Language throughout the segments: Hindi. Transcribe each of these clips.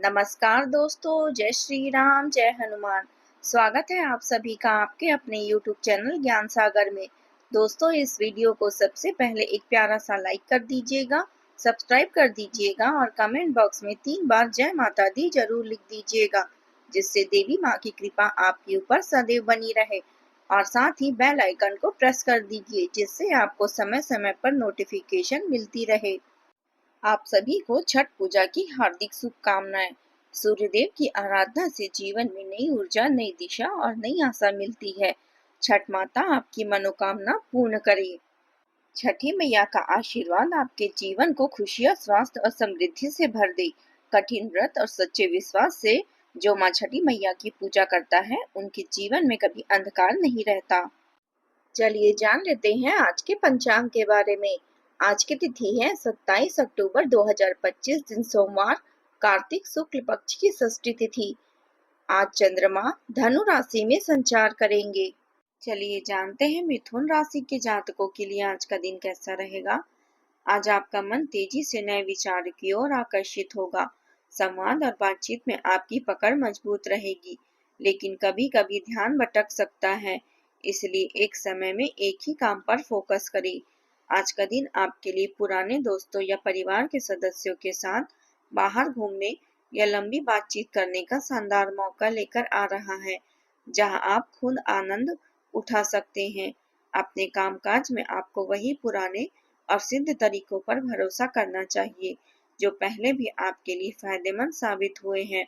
नमस्कार दोस्तों, जय श्री राम, जय हनुमान। स्वागत है आप सभी का आपके अपने YouTube चैनल ज्ञान सागर में। दोस्तों, इस वीडियो को सबसे पहले एक प्यारा सा लाइक कर दीजिएगा, सब्सक्राइब कर दीजिएगा और कमेंट बॉक्स में 3 बार जय माता दी जरूर लिख दीजिएगा, जिससे देवी माँ की कृपा आपके ऊपर सदैव बनी रहे। और साथ ही बेल आइकन को प्रेस कर दीजिए, जिससे आपको समय समय पर नोटिफिकेशन मिलती रहे। आप सभी को छठ पूजा की हार्दिक शुभकामनाएं। सूर्यदेव की आराधना से जीवन में नई ऊर्जा, नई दिशा और नई आशा मिलती है। छठ माता आपकी मनोकामना पूर्ण करे। छठी मैया का आशीर्वाद आपके जीवन को खुशियां, स्वास्थ्य और समृद्धि से भर दे। कठिन व्रत और सच्चे विश्वास से जो माँ छठी मैया की पूजा करता है, उनके जीवन में कभी अंधकार नहीं रहता। चलिए जान लेते हैं आज के पंचांग के बारे में। आज की तिथि है 27 अक्टूबर 2025, दिन सोमवार, कार्तिक शुक्ल पक्ष की षष्ठी तिथि। आज चंद्रमा धनु राशि में संचार करेंगे। चलिए जानते हैं मिथुन राशि के जातकों के लिए आज का दिन कैसा रहेगा। आज आपका मन तेजी से नए विचार की ओर आकर्षित होगा। संवाद और बातचीत में आपकी पकड़ मजबूत रहेगी, लेकिन कभी कभी ध्यान भटक सकता है, इसलिए एक समय में एक ही काम पर फोकस करें। आज का दिन आपके लिए पुराने दोस्तों या परिवार के सदस्यों के साथ बाहर घूमने या लंबी बातचीत करने का शानदार मौका लेकर आ रहा है, जहां आप खुद आनंद उठा सकते हैं। अपने कामकाज में आपको वही पुराने और सिद्ध तरीकों पर भरोसा करना चाहिए, जो पहले भी आपके लिए फायदेमंद साबित हुए हैं।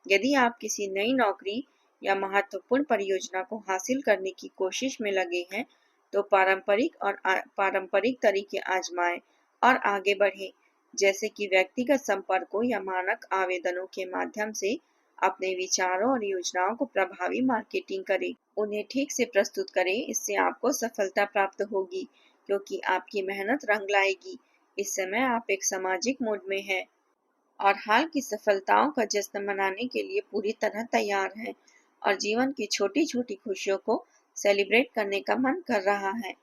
यदि आप किसी नई नौकरी या महत्वपूर्ण परियोजना को हासिल करने की कोशिश में लगे हैं, तो पारंपरिक तरीके आजमाएं और आगे बढ़ें, जैसे कि व्यक्तिगत संपर्कों या मानक आवेदनों के माध्यम से अपने विचारों और योजनाओं को प्रभावी मार्केटिंग करें। उन्हें ठीक से प्रस्तुत करें, इससे आपको सफलता प्राप्त होगी, क्योंकि आपकी मेहनत रंग लाएगी। इस समय आप एक सामाजिक मूड में हैं और हाल की सफलताओं का जश्न मनाने के लिए पूरी तरह तैयार हैं और जीवन की छोटी छोटी खुशियों को सेलिब्रेट करने का मन कर रहा है।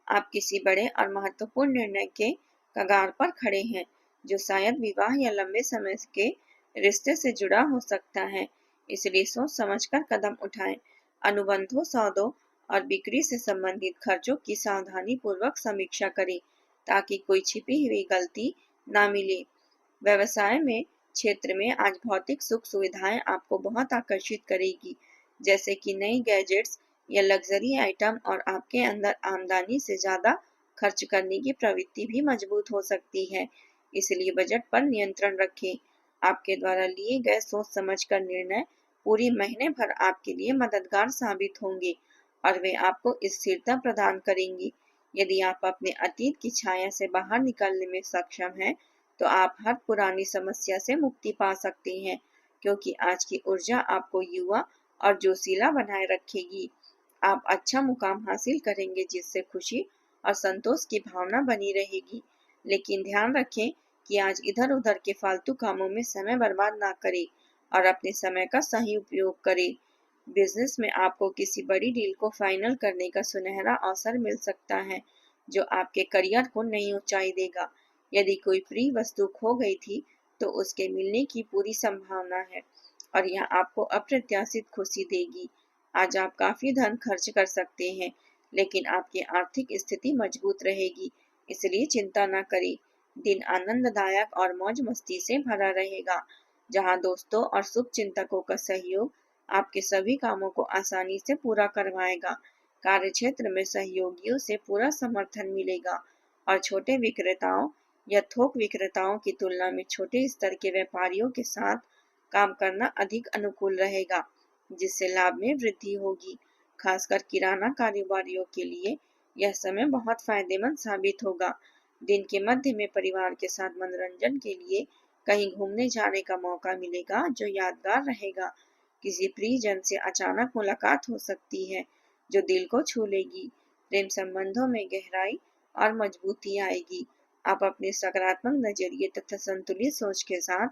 आप किसी बड़े और महत्वपूर्ण निर्णय के कगार पर खड़े हैं, जो शायद विवाह या लंबे समय के रिश्ते से जुड़ा हो सकता है, इसलिए सोच समझकर कदम उठाएं। अनुबंधों, सौदों और बिक्री से संबंधित खर्चों की सावधानी पूर्वक समीक्षा करें, ताकि कोई छिपी हुई गलती ना मिले। व्यवसाय में क्षेत्र में आज भौतिक सुख सुविधाएं आपको बहुत आकर्षित करेगी, जैसे कि नई गैजेट्स या लग्जरी आइटम, और आपके अंदर आमदनी से ज्यादा खर्च करने की प्रवृत्ति भी मजबूत हो सकती है, इसलिए बजट पर नियंत्रण रखें। आपके द्वारा लिए गए सोच समझकर निर्णय पूरी महीने भर आपके लिए मददगार साबित होंगे और वे आपको स्थिरता प्रदान करेंगी। यदि आप अपने अतीत की छाया से बाहर निकलने में सक्षम हैं, तो आप हर पुरानी समस्या से मुक्ति पा सकते हैं, क्योंकि आज की ऊर्जा आपको युवा और जोशीला बनाए रखेगी। आप अच्छा मुकाम हासिल करेंगे, जिससे खुशी और संतोष की भावना बनी रहेगी। लेकिन ध्यान रखें कि आज इधर उधर के फालतू कामों में समय बर्बाद ना करें और अपने समय का सही उपयोग करें। बिजनेस में आपको किसी बड़ी डील को फाइनल करने का सुनहरा अवसर मिल सकता है, जो आपके करियर को नई ऊंचाई देगा। यदि कोई प्रिय वस्तु खो गई थी, तो उसके मिलने की पूरी संभावना है और यह आपको अप्रत्याशित खुशी देगी। आज आप काफी धन खर्च कर सकते हैं, लेकिन आपकी आर्थिक स्थिति मजबूत रहेगी, इसलिए चिंता न करें। दिन आनंददायक और मौज मस्ती से भरा रहेगा, जहां दोस्तों और शुभ चिंतकों का सहयोग आपके सभी कामों को आसानी से पूरा करवाएगा। कार्यक्षेत्र में सहयोगियों से पूरा समर्थन मिलेगा और छोटे विक्रेताओं या थोक विक्रेताओं की तुलना में छोटे स्तर के व्यापारियों के साथ काम करना अधिक अनुकूल रहेगा, जिससे लाभ में वृद्धि होगी। खासकर किराना कारोबारियों के लिए यह समय बहुत फायदेमंद साबित होगा। दिन के मध्य में परिवार के साथ मनोरंजन के लिए कहीं घूमने जाने का मौका मिलेगा, जो यादगार रहेगा। किसी प्रियजन से अचानक मुलाकात हो सकती है, जो दिल को छू लेगी। प्रेम संबंधों में गहराई और मजबूती आएगी। आप अपने सकारात्मक नजरिए तथा संतुलित सोच के साथ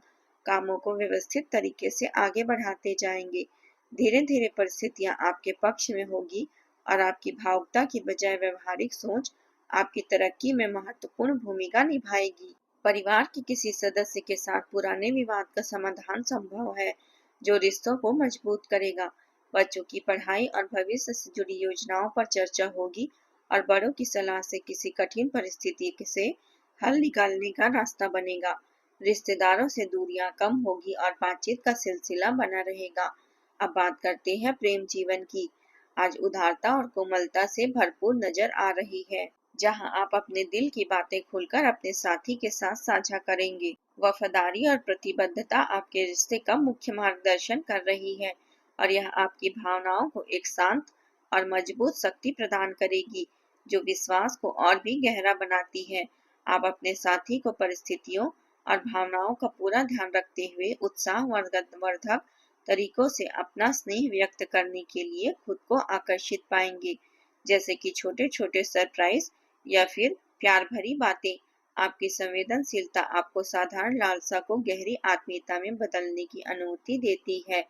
कामों को व्यवस्थित तरीके से आगे बढ़ाते जाएंगे। धीरे धीरे परिस्थितियां आपके पक्ष में होगी और आपकी भावुकता की बजाय व्यवहारिक सोच आपकी तरक्की में महत्वपूर्ण भूमिका निभाएगी। परिवार के किसी सदस्य के साथ पुराने विवाद का समाधान संभव है, जो रिश्तों को मजबूत करेगा। बच्चों की पढ़ाई और भविष्य से जुड़ी योजनाओं पर चर्चा होगी और बड़ों की सलाह से किसी कठिन परिस्थिति से हल निकालने का रास्ता बनेगा। रिश्तेदारों से दूरियां कम होगी और बातचीत का सिलसिला बना रहेगा। अब बात करते हैं प्रेम जीवन की। आज उदारता और कोमलता से भरपूर नजर आ रही है, जहां आप अपने दिल की बातें खुलकर अपने साथी के साथ साझा करेंगे। वफादारी और प्रतिबद्धता आपके रिश्ते का मुख्य मार्गदर्शन कर रही है और यह आपकी भावनाओं को एक शांत और मजबूत शक्ति प्रदान करेगी, जो विश्वास को और भी गहरा बनाती है। आप अपने साथी को परिस्थितियों और भावनाओं का पूरा ध्यान रखते हुए उत्साहवर्धक तरीकों से अपना स्नेह व्यक्त करने के लिए खुद को आकर्षित पाएंगे, जैसे कि छोटे छोटे सरप्राइज या फिर प्यार भरी बातें। आपकी संवेदनशीलता आपको साधारण लालसा को गहरी आत्मीयता में बदलने की अनुमति देती है,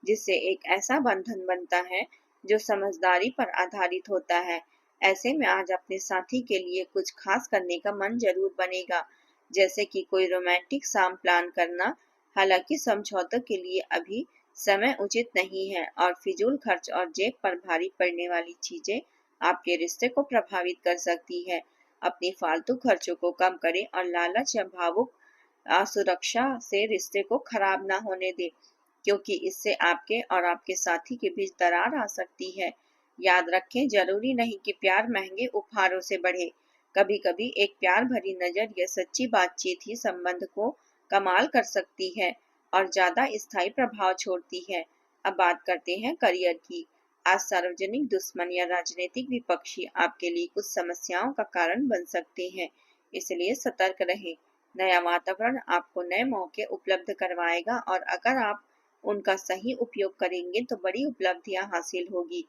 जिससे एक ऐसा बंधन बनता है जो समझदारी पर आधारित होता है। ऐसे में आज अपने साथी के लिए कुछ खास करने का मन जरूर बनेगा, जैसे कि कोई रोमांटिक शाम प्लान करना। हालांकि समझौतों के लिए अभी समय उचित नहीं है और फिजूल खर्च और जेब पर भारी पड़ने वाली चीजें आपके रिश्ते को प्रभावित कर सकती है। अपनी फालतू खर्चों को कम करें और लालच या भावुक असुरक्षा से रिश्ते को खराब ना होने दें, क्योंकि इससे आपके और आपके साथी के बीच दरार आ सकती है। याद रखें, जरूरी नहीं कि प्यार महंगे उपहारों से बढ़े। कभी कभी एक प्यार भरी नजर या सच्ची बातचीत ही संबंध को कमाल कर सकती है और ज्यादा स्थायी प्रभाव छोड़ती है। अब बात करते हैं करियर की। आज सार्वजनिक दुश्मन या राजनीतिक विपक्षी आपके लिए कुछ समस्याओं का कारण बन सकते हैं, इसलिए सतर्क रहें। नया वातावरण आपको नए मौके उपलब्ध करवाएगा और अगर आप उनका सही उपयोग करेंगे तो बड़ी उपलब्धियां हासिल होगी।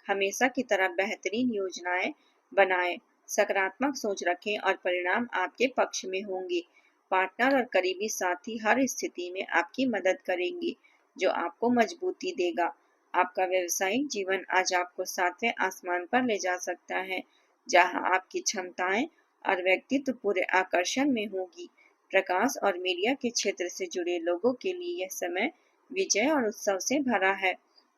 हमेशा की तरह बेहतरीन योजनाएं बनाएं, सकारात्मक सोच रखें और परिणाम आपके पक्ष में होंगे। पार्टनर और करीबी साथी हर स्थिति में आपकी मदद करेंगे, जो आपको मजबूती देगा। आपका व्यवसायिक जीवन आज आपको सातवें आसमान पर ले जा सकता है, जहां आपकी क्षमताएं और व्यक्तित्व पूरे आकर्षण में होगी। प्रकाश और मीडिया के क्षेत्र से जुड़े लोगों के लिए यह समय विजय और उत्सव से भरा है,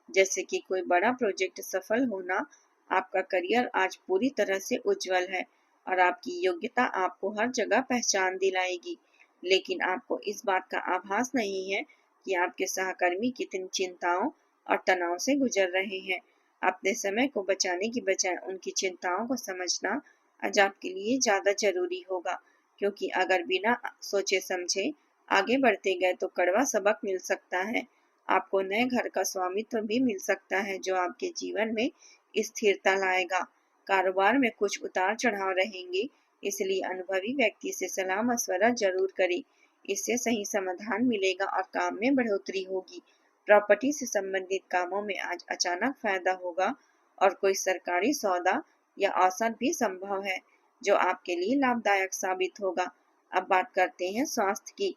जैसे कि कोई बड़ा प्रोजेक्ट सफल होना। आपका करियर आज पूरी तरह से उज्जवल है और आपकी योग्यता आपको हर जगह पहचान दिलाएगी, लेकिन आपको इस बात का आभास नहीं है कि आपके सहकर्मी कितनी चिंताओं और तनाव से गुजर रहे हैं। अपने समय को बचाने की बजाय उनकी चिंताओं को समझना आज आपके लिए ज्यादा जरूरी होगा, क्योंकि अगर बिना सोचे समझे आगे बढ़ते गए तो कड़वा सबक मिल सकता है। आपको नए घर का स्वामित्व भी मिल सकता है, जो आपके जीवन में स्थिरता लाएगा। कारोबार में कुछ उतार चढ़ाव रहेंगे, इसलिए अनुभवी व्यक्ति से सलाह मशवरा जरूर करें। इससे सही समाधान मिलेगा और काम में बढ़ोतरी होगी। प्रॉपर्टी से संबंधित कामों में आज अचानक फायदा होगा और कोई सरकारी सौदा या अवसर भी संभव है, जो आपके लिए लाभदायक साबित होगा। अब बात करते हैं स्वास्थ्य की।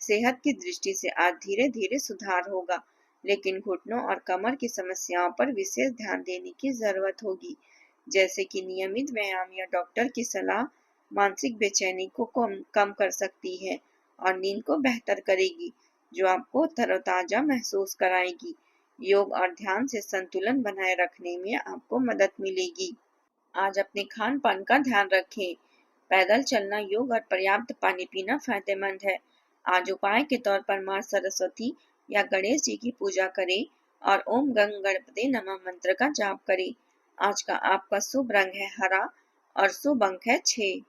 सेहत की दृष्टि से आज धीरे धीरे सुधार होगा, लेकिन घुटनों और कमर की समस्याओं पर विशेष ध्यान देने की जरूरत होगी, जैसे कि नियमित व्यायाम या डॉक्टर की सलाह मानसिक बेचैनी को कम कर सकती है और नींद को बेहतर करेगी, जो आपको तरोताजा महसूस कराएगी। योग और ध्यान से संतुलन बनाए रखने में आपको मदद मिलेगी। आज अपने खान पान का ध्यान रखें। पैदल चलना, योग और पर्याप्त पानी पीना फायदेमंद है। आज उपाय के तौर पर मां सरस्वती या गणेश जी की पूजा करें और ओम गंग गणपति नमः मंत्र का जाप करें। आज का आपका शुभ रंग है हरा और शुभ अंक है 6।